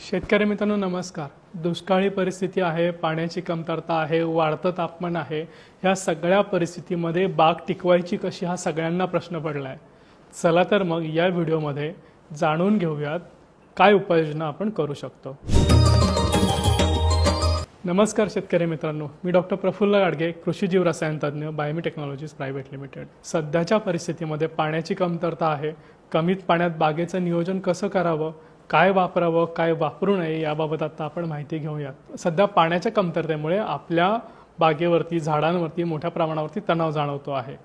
शेतकरी मित्रांनो नमस्कार। दुष्काळी परिस्थिती आहे, पाण्याची कमतरता आहे, वाढतं तापमान आहे। ह्या सगळ्या परिस्थितीमध्ये बाग टिकवायची कशी हा सगळ्यांना प्रश्न पडलाय। चला तर मग या व्हिडिओमध्ये जाणून घेऊयात काय उपाययोजना आपण करू शकतो। नमस्कार शेतकरी मित्रांनो, मी डॉक्टर प्रफुल्ल गाडगे, कृषी जीव रसायन तज्ञ, बायोमी टेक्नॉलॉजीज प्रायव्हेट लिमिटेड। सध्याच्या परिस्थितीमध्ये पाण्याची कमतरता आहे। कमीत पाण्यात बागेचं नियोजन कसं करावं, काय वापरावं, काय वापरू नये याबाबत आता आपण माहिती घेऊयात। सध्या पाण्याच्या कमतरतेमुळे आपल्या बागेवरती, झाडांवरती मोठ्या प्रमाणावरती तणाव जाणवतो आहे,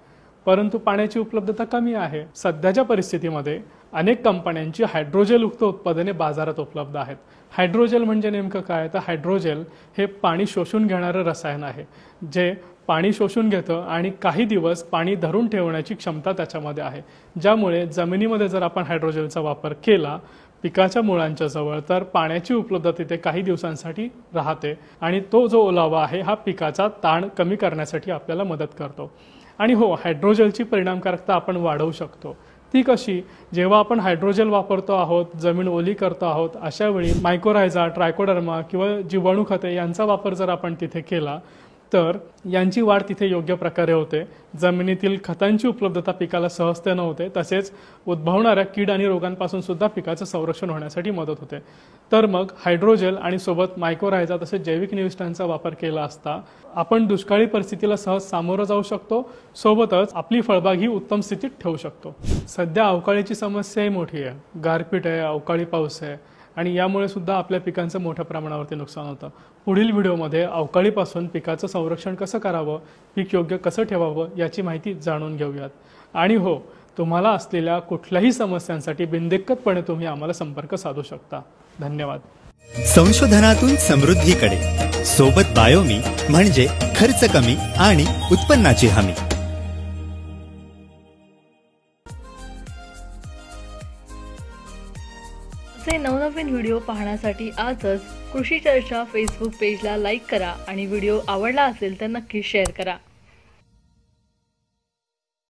परंतु पाण्याची उपलब्धता कमी आहे। सध्याच्या परिस्थितीमध्ये अनेक कंपन्यांची हायड्रोजेलयुक्त उत्पादने बाजारात उपलब्ध आहेत। हायड्रोजेल म्हणजे नेमकं काय? तर हायड्रोजेल हे पाणी शोषून घेणारं रसायन आहे, जे पाणी शोषून घेतं आणि काही दिवस पाणी धरून ठेवण्याची क्षमता त्याच्यामध्ये आहे। ज्यामुळे जमिनीमध्ये जर आपण हायड्रोजेलचा वापर केला पिकाच्या मुळांच्या जवळ, तर पाण्याची उपलब्धता तिथे काही दिवसांसाठी राहते आणि तो जो ओलावा आहे हा पिकाचा ताण कमी करण्यासाठी आपल्याला मदत करतो। आणि हो, हायड्रोजेलची परिणामकारकता आपण वाढवू शकतो। ती कशी? जेव्हा आपण हायड्रोजेल वापरतो आहोत, जमीन ओली करतो आहोत, अशा वेळी मायक्रोरायझा, ट्रायकोडर्मा किंवा जीवाणू खते यांचा वापर जर आपण तिथे केला तर यांची वाढ तिथे योग्य प्रकारे होते। जमिनीतील खतांची उपलब्धता पिकाला सहजतेने होते, तसेच उद्भवणाऱ्या कीड आणि रोगांपासून सुद्धा पिकाचं संरक्षण होण्यासाठी मदत होते। तर मग हायड्रोजेल आणि सोबत मायक्रोरायझा तसेच जैविक निविष्ठांचा वापर केला असता आपण दुष्काळी परिस्थितीला सहज सामोरं जाऊ शकतो, सोबतच आपली फळबाग ही उत्तम स्थितीत ठेवू शकतो। सध्या अवकाळीची समस्याही मोठी आहे, गारपीट आहे, अवकाळी पाऊस आहे आणि यामुळे सुद्धा आपल्या पिकांचं मोठ्या प्रमाणावरती नुकसान होतं। पुढील व्हिडिओमध्ये अवकाळीपासून पिकाचं संरक्षण कसं करावं, पीक योग्य कसं ठेवावं याची माहिती जाणून घेऊयात। आणि हो, तुम्हाला असलेल्या कुठल्याही समस्यांसाठी बिनदिक्कतपणे तुम्ही आम्हाला संपर्क साधू शकता। धन्यवाद। संशोधनातून समृद्धीकडे सोबत बायोमी म्हणजे खर्च कमी आणि उत्पन्नाची हमी। असे नवनवीन व्हिडिओ पाहण्यासाठी आजच कृषी चर्चा फेसबुक पेजला लाईक करा आणि व्हिडिओ आवडला असेल तर नक्की शेअर करा।